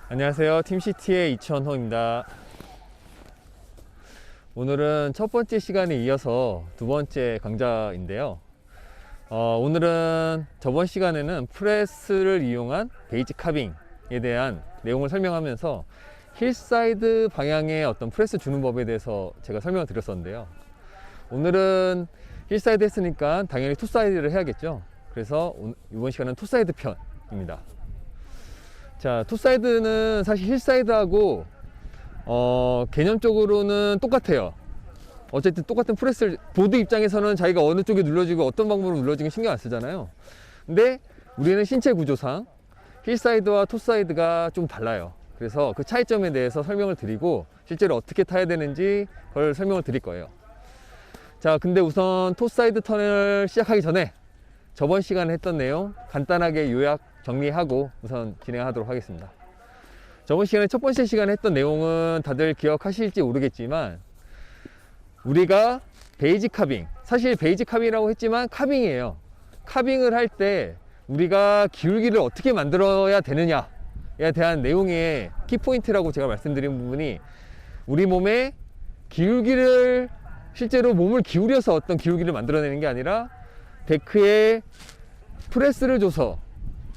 안녕하세요. 팀CT의 이천호입니다. 오늘은 첫 번째 시간에 이어서 두 번째 강좌인데요. 오늘은 저번 시간에는 프레스를 이용한 베이지 카빙에 대한 내용을 설명하면서 힐사이드 방향의 어떤 프레스 주는 법에 대해서 제가 설명을 드렸었는데요. 오늘은 힐사이드 했으니까 당연히 투사이드를 해야겠죠. 그래서 이번 시간은 투사이드 편입니다. 자, 투사이드는 사실 힐사이드하고 개념적으로는 똑같아요. 어쨌든 똑같은 프레스를, 보드 입장에서는 자기가 어느 쪽에 눌러주고 어떤 방법으로 눌러주고 신경 안 쓰잖아요. 근데 우리는 신체 구조상 힐사이드와 투사이드가 좀 달라요. 그래서 그 차이점에 대해서 설명을 드리고 실제로 어떻게 타야 되는지 그걸 설명을 드릴 거예요. 자, 근데 우선 투사이드 턴을 시작하기 전에 저번 시간에 했던 내용 간단하게 요약 정리하고 우선 진행하도록 하겠습니다. 저번 시간에 첫 번째 시간에 했던 내용은 다들 기억하실지 모르겠지만, 우리가 베이지 카빙, 사실 베이지 카빙이라고 했지만 카빙이에요. 카빙을 할 때 우리가 기울기를 어떻게 만들어야 되느냐에 대한 내용의 키포인트라고 제가 말씀드린 부분이, 우리 몸의 기울기를, 실제로 몸을 기울여서 어떤 기울기를 만들어내는 게 아니라 데크에 프레스를 줘서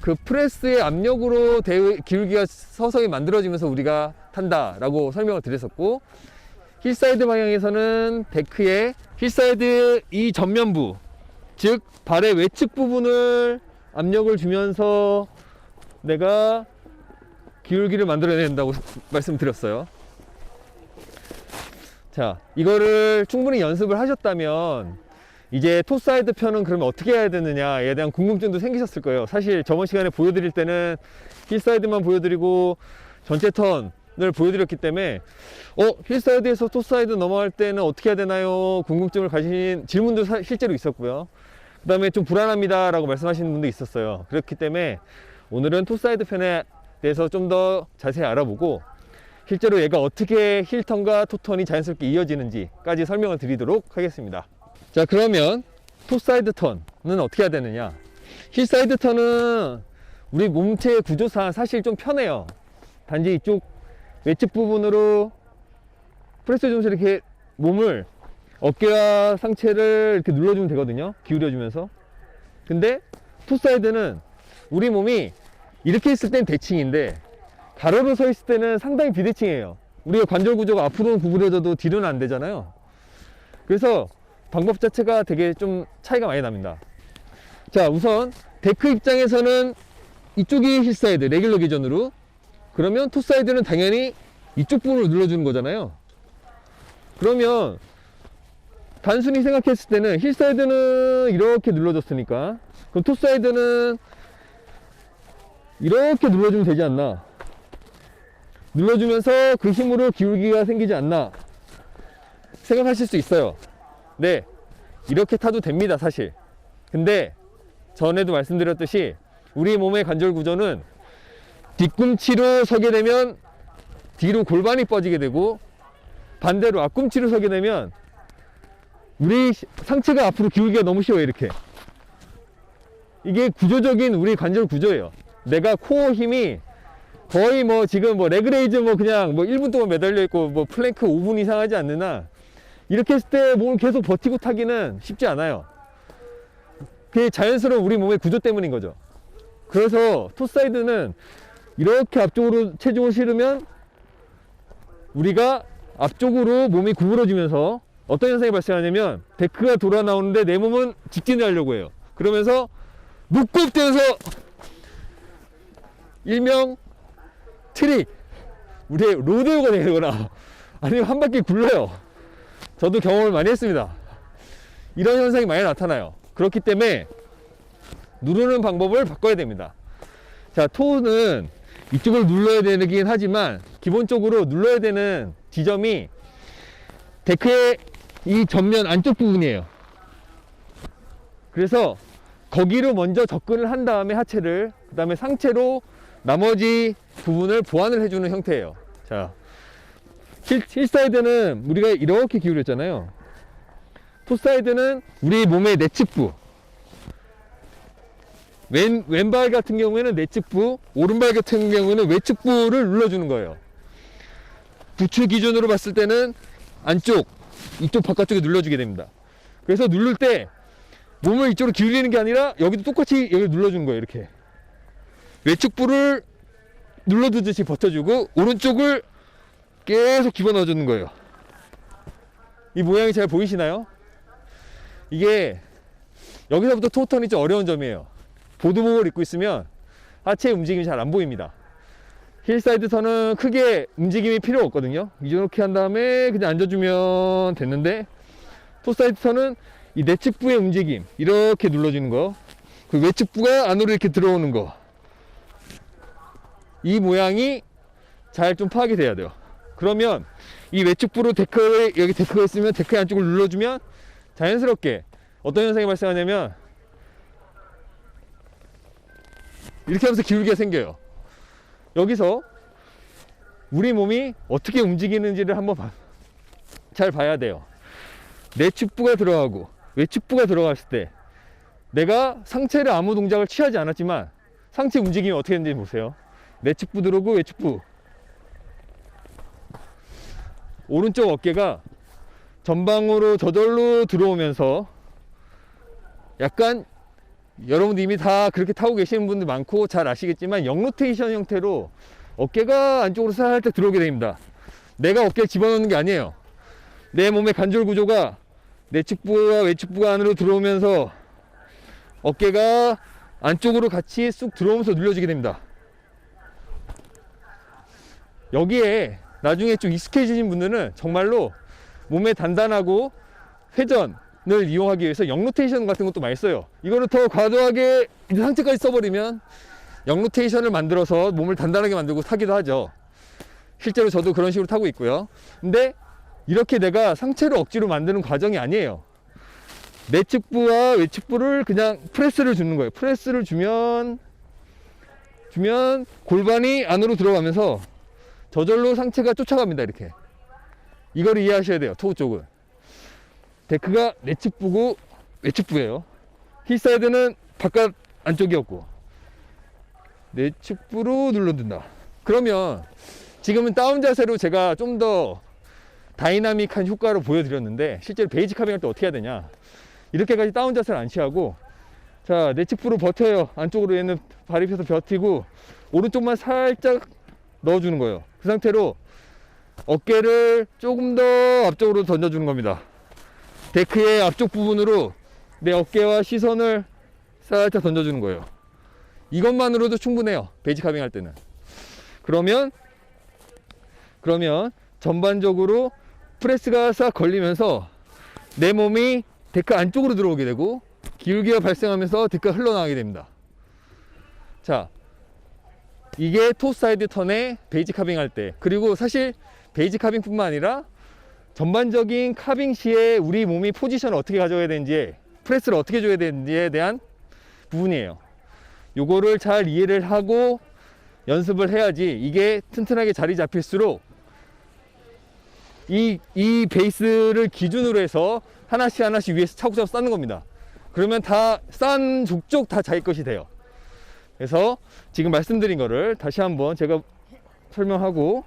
그 프레스의 압력으로 기울기가 서서히 만들어지면서 우리가 탄다라고 설명을 드렸었고, 힐사이드 방향에서는 데크의 힐사이드 이 전면부, 즉 발의 외측 부분을 압력을 주면서 내가 기울기를 만들어낸다고 말씀드렸어요. 자, 이거를 충분히 연습을 하셨다면 이제 토사이드 편은 그러면 어떻게 해야 되느냐에 대한 궁금증도 생기셨을 거예요. 사실 저번 시간에 보여드릴 때는 힐사이드만 보여드리고 전체 턴을 보여드렸기 때문에 힐사이드에서 토사이드 넘어갈 때는 어떻게 해야 되나요? 궁금증을 가진 질문도 실제로 있었고요. 그 다음에 좀 불안합니다 라고 말씀하시는 분도 있었어요. 그렇기 때문에 오늘은 토사이드 편에 대해서 좀 더 자세히 알아보고 실제로 얘가 어떻게 힐턴과 토턴이 자연스럽게 이어지는지까지 설명을 드리도록 하겠습니다. 자, 그러면 토사이드 턴은 어떻게 해야 되느냐. 힐사이드 턴은 우리 몸체의 구조상 사실 좀 편해요. 단지 이쪽 외측 부분으로 프레스 주면서 이렇게 몸을, 어깨와 상체를 이렇게 눌러주면 되거든요. 기울여주면서. 근데 토사이드는 우리 몸이 이렇게 있을 땐 대칭인데 가로로 서 있을 때는 상당히 비대칭이에요. 우리가 관절 구조가 앞으로는 구부려져도 뒤로는 안 되잖아요. 그래서 방법 자체가 되게 좀 차이가 많이 납니다. 자, 우선 데크 입장에서는 이쪽이 힐사이드, 레귤러 기준으로. 그러면 투사이드는 당연히 이쪽 부분을 눌러주는 거잖아요. 그러면 단순히 생각했을 때는 힐사이드는 이렇게 눌러줬으니까 그럼 투사이드는 이렇게 눌러주면 되지 않나, 눌러주면서 그 힘으로 기울기가 생기지 않나 생각하실 수 있어요. 네, 이렇게 타도 됩니다, 사실. 근데 전에도 말씀드렸듯이 우리 몸의 관절 구조는 뒤꿈치로 서게 되면 뒤로 골반이 뻗지게 되고, 반대로 앞꿈치로 서게 되면 우리 상체가 앞으로 기울기가 너무 쉬워요. 이렇게. 이게 구조적인 우리 관절 구조예요. 내가 코어 힘이 거의 지금 레그레이즈 그냥 1분 동안 매달려 있고 플랭크 5분 이상 하지 않는 한 이렇게 했을 때 몸을 계속 버티고 타기는 쉽지 않아요. 그게 자연스러운 우리 몸의 구조 때문인 거죠. 그래서 토사이드는 이렇게 앞쪽으로 체중을 실으면 우리가 앞쪽으로 몸이 구부러지면서 어떤 현상이 발생하냐면 데크가 돌아 나오는데 내 몸은 직진을 하려고 해요. 그러면서 묵굽되면서 일명 트릭, 우리의 로데오가 되거나 아니면 한 바퀴 굴러요. 저도 경험을 많이 했습니다. 이런 현상이 많이 나타나요. 그렇기 때문에 누르는 방법을 바꿔야 됩니다. 자, 토는 이쪽을 눌러야 되긴 하지만 기본적으로 눌러야 되는 지점이 데크의 이 전면 안쪽 부분이에요. 그래서 거기로 먼저 접근을 한 다음에 하체를, 그 다음에 상체로 나머지 부분을 보완을 해주는 형태예요. 자, 힐사이드는 우리가 이렇게 기울였잖아요. 토사이드는 우리 몸의 내측부, 왼발 같은 경우에는 내측부, 오른발 같은 경우에는 외측부를 눌러주는 거예요. 부츠 기준으로 봤을 때는 안쪽, 이쪽 바깥쪽에 눌러주게 됩니다. 그래서 누를 때 몸을 이쪽으로 기울이는 게 아니라 여기도 똑같이 여기 눌러주는 거예요. 이렇게 외측부를 눌러두듯이 버텨주고 오른쪽을 계속 집어넣어주는 거예요. 이 모양이 잘 보이시나요? 이게 여기서부터 토어턴이 좀 어려운 점이에요. 보드복을 입고 있으면 하체 움직임이 잘 안 보입니다. 힐사이드 턴은 크게 움직임이 필요 없거든요. 이렇게 한 다음에 그냥 앉아주면 됐는데, 토사이드 턴은 이 내측부의 움직임 이렇게 눌러주는 거, 그 외측부가 안으로 이렇게 들어오는 거, 이 모양이 잘 좀 파악이 돼야 돼요. 그러면 이 외측부로 데크에, 여기 데크가 있으면 데크의 안쪽을 눌러주면 자연스럽게 어떤 현상이 발생하냐면 이렇게 하면서 기울기가 생겨요. 여기서 우리 몸이 어떻게 움직이는지를 한번 잘 봐야 돼요. 내측부가 들어가고 외측부가 들어갔을 때 내가 상체를 아무 동작을 취하지 않았지만 상체 움직임이 어떻게 되는지 보세요. 내측부 들어오고 외측부, 오른쪽 어깨가 전방으로 저절로 들어오면서 약간, 여러분들 이미 다 그렇게 타고 계시는 분들 많고 잘 아시겠지만 역로테이션 형태로 어깨가 안쪽으로 살짝 들어오게 됩니다. 내가 어깨를 집어넣는 게 아니에요. 내 몸의 관절 구조가 내측부와 외측부가 안으로 들어오면서 어깨가 안쪽으로 같이 쑥 들어오면서 눌려지게 됩니다. 여기에 나중에 좀 익숙해지신 분들은 정말로 몸에 단단하고 회전을 이용하기 위해서 역로테이션 같은 것도 많이 써요. 이거를 더 과도하게 상체까지 써버리면 역로테이션을 만들어서 몸을 단단하게 만들고 타기도 하죠. 실제로 저도 그런 식으로 타고 있고요. 근데 이렇게 내가 상체를 억지로 만드는 과정이 아니에요. 내측부와 외측부를 그냥 프레스를 주는 거예요. 프레스를 주면 골반이 안으로 들어가면서 저절로 상체가 쫓아갑니다. 이렇게. 이걸 이해하셔야 돼요. 토우 쪽은 데크가 내측부고 외측부예요. 힐사이드는 바깥 안쪽이었고 내측부로 눌러준다. 그러면 지금은 다운 자세로 제가 좀 더 다이나믹한 효과를 보여드렸는데, 실제로 베이직 카빙 할 때 어떻게 해야 되냐, 이렇게까지 다운 자세를 안 취하고, 자, 내측부로 버텨요. 안쪽으로 얘는 발이 펴서 버티고 오른쪽만 살짝 넣어주는 거예요. 그 상태로 어깨를 조금 더 앞쪽으로 던져주는 겁니다. 데크의 앞쪽 부분으로 내 어깨와 시선을 살짝 던져주는 거예요. 이것만으로도 충분해요. 베이직 카빙 할 때는. 그러면 전반적으로 프레스가 싹 걸리면서 내 몸이 데크 안쪽으로 들어오게 되고 기울기가 발생하면서 데크가 흘러나가게 됩니다. 자, 이게 토사이드 턴의 베이직 카빙 할 때, 그리고 사실 베이직 카빙 뿐만 아니라 전반적인 카빙 시에 우리 몸이 포지션을 어떻게 가져야 되는지, 프레스를 어떻게 줘야 되는지에 대한 부분이에요. 요거를 잘 이해를 하고 연습을 해야지 이게 튼튼하게 자리 잡힐수록 이 베이스를 기준으로 해서 하나씩 위에서 차곡차곡 쌓는 겁니다. 그러면 다 쌓은 족족 다 자기 것이 돼요. 그래서 지금 말씀드린 거를 다시 한번 제가 설명하고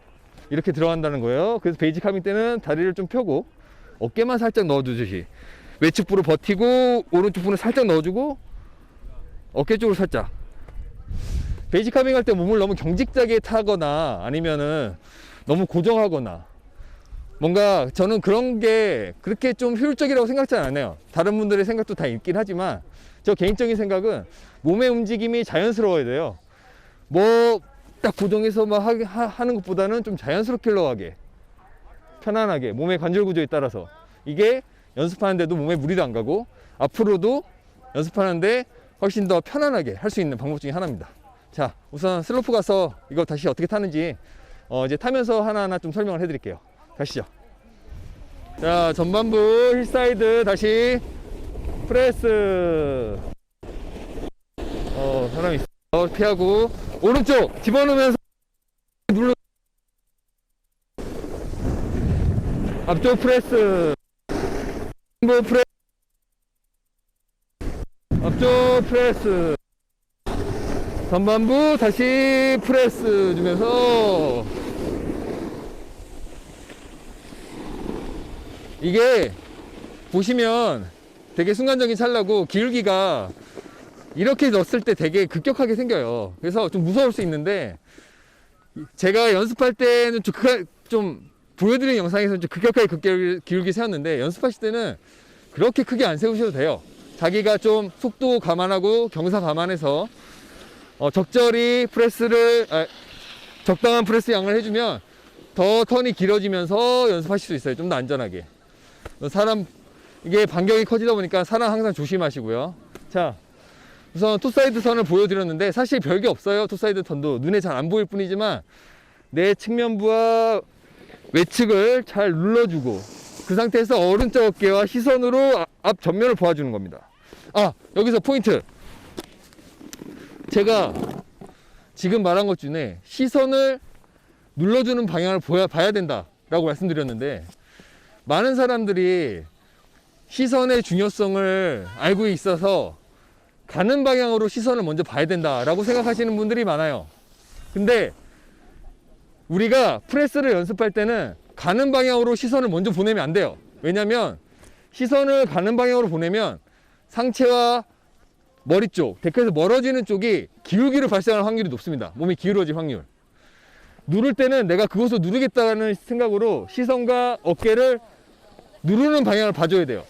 이렇게 들어간다는 거예요. 그래서 베이직 카빙 때는 다리를 좀 펴고 어깨만 살짝 넣어주듯이 외측부로 버티고 오른쪽부는 살짝 넣어주고 어깨 쪽으로 살짝. 베이직 카빙 할 때 몸을 너무 경직자게 타거나 아니면은 너무 고정하거나, 뭔가 저는 그런 게 그렇게 좀 효율적이라고 생각하지 않아요. 다른 분들의 생각도 다 있긴 하지만 저 개인적인 생각은 몸의 움직임이 자연스러워야 돼요. 뭐 딱 고정해서 막 하는 것보다는 좀 자연스럽게 흘러가게, 편안하게, 몸의 관절 구조에 따라서. 이게 연습하는데도 몸에 무리도 안 가고 앞으로도 연습하는데 훨씬 더 편안하게 할 수 있는 방법 중에 하나입니다. 자, 우선 슬로프 가서 이거 다시 어떻게 타는지 이제 타면서 하나하나 좀 설명을 해 드릴게요. 가시죠. 자, 전반부 힐사이드 다시 프레스. 사람이 있어. 피하고 오른쪽 집어넣으면서 눌러. 앞쪽 프레스. 프레스. 앞쪽 프레스. 전반부 다시 프레스 주면서, 이게 보시면 되게 순간적인 찰나고 기울기가 이렇게 넣었을 때 되게 급격하게 생겨요. 그래서 좀 무서울 수 있는데, 제가 연습할 때는 좀 보여드리는 영상에서는 좀 급격하게 기울기 세웠는데, 연습하실 때는 그렇게 크게 안 세우셔도 돼요. 자기가 좀 속도 감안하고 경사 감안해서 적절히 적당한 프레스 양을 해주면 더 턴이 길어지면서 연습하실 수 있어요. 좀 더 안전하게. 이게 반경이 커지다 보니까 사람 항상 조심하시고요. 자, 우선 투사이드 선을 보여드렸는데, 사실 별게 없어요. 투사이드 턴도 눈에 잘 안 보일 뿐이지만 내 측면부와 외측을 잘 눌러주고, 그 상태에서 오른쪽 어깨와 시선으로 앞 전면을 보아주는 겁니다. 여기서 포인트. 제가 지금 말한 것 중에 시선을 눌러주는 방향을 봐야 된다 라고 말씀드렸는데, 많은 사람들이 시선의 중요성을 알고 있어서 가는 방향으로 시선을 먼저 봐야 된다라고 생각하시는 분들이 많아요. 근데 우리가 프레스를 연습할 때는 가는 방향으로 시선을 먼저 보내면 안 돼요. 왜냐면 시선을 가는 방향으로 보내면 상체와 머리 쪽, 데크에서 멀어지는 쪽이 기울기를 발생할 확률이 높습니다. 몸이 기울어질 확률. 누를 때는 내가 그곳을 누르겠다는 생각으로 시선과 어깨를 누르는 방향을 봐줘야 돼요.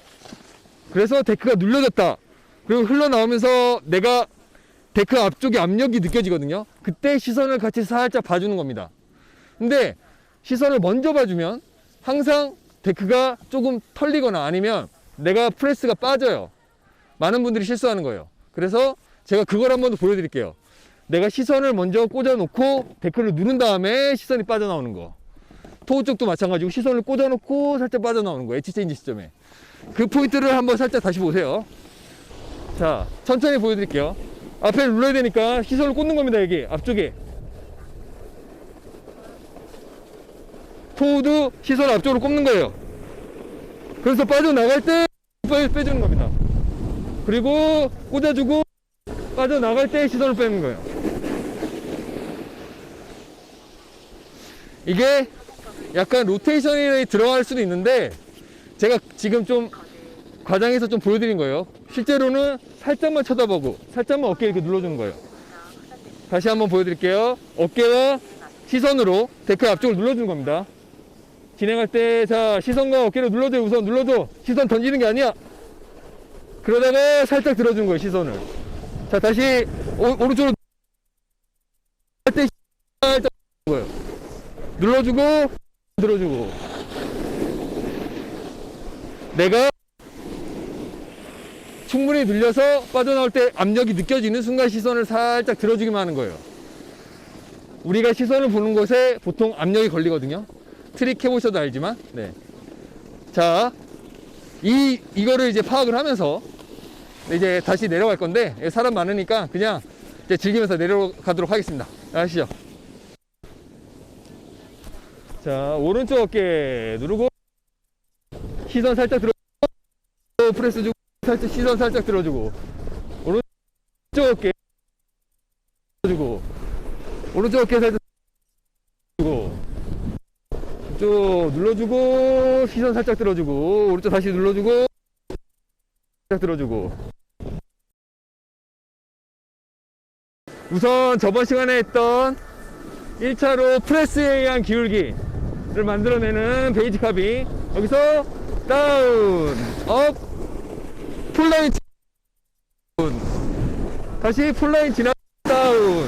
그래서 데크가 눌려졌다. 그리고 흘러나오면서 내가 데크 앞쪽에 압력이 느껴지거든요. 그때 시선을 같이 살짝 봐주는 겁니다. 근데 시선을 먼저 봐주면 항상 데크가 조금 털리거나 아니면 내가 프레스가 빠져요. 많은 분들이 실수하는 거예요. 그래서 제가 그걸 한번 더 보여드릴게요. 내가 시선을 먼저 꽂아놓고 데크를 누른 다음에 시선이 빠져나오는 거. 토우 쪽도 마찬가지고 시선을 꽂아놓고 살짝 빠져나오는 거. 엣지 체인지 시점에. 그 포인트를 한번 살짝 다시 보세요. 자, 천천히 보여드릴게요. 앞에 눌러야 되니까 시선을 꽂는 겁니다. 여기 앞쪽에. 토우도 시선을 앞쪽으로 꼽는 거예요. 그래서 빠져나갈 때 빼주는 겁니다. 그리고 꽂아주고 빠져나갈 때 시선을 빼는 거예요. 이게 약간 로테이션이 들어갈 수도 있는데, 제가 지금 좀 과장해서 좀 보여드린 거예요. 실제로는 살짝만 쳐다보고 살짝만 어깨 이렇게 눌러주는 거예요. 다시 한번 보여드릴게요. 어깨와 시선으로 데크 앞쪽을 눌러주는 겁니다. 진행할 때, 자, 시선과 어깨를 눌러줘. 우선 눌러줘. 시선 던지는 게 아니야. 그러다가 살짝 들어주는 거예요, 시선을. 자, 다시 오른쪽으로 할 때 살짝 거예요. 눌러주고 들어주고. 내가 충분히 눌려서 빠져나올 때 압력이 느껴지는 순간 시선을 살짝 들어주기만 하는 거예요. 우리가 시선을 보는 곳에 보통 압력이 걸리거든요. 트릭 해보셔도 알지만. 네. 자, 이거를 이제 파악을 하면서 이제 다시 내려갈 건데, 사람 많으니까 그냥 이제 즐기면서 내려가도록 하겠습니다. 아시죠? 자, 오른쪽 어깨 누르고 시선 살짝 들어주고, 프레스 주고, 살짝 시선 살짝 들어주고, 오른쪽 어깨 주고, 오른쪽 어깨 살짝 주고, 쭉 눌러주고, 시선 살짝 들어주고, 오른쪽 다시 눌러주고, 살짝 들어주고. 우선 저번 시간에 했던 1차로 프레스에 의한 기울기를 만들어내는 베이지 카빙. 여기서 다운, 업, 풀라인 다운, 다시 풀라인 지나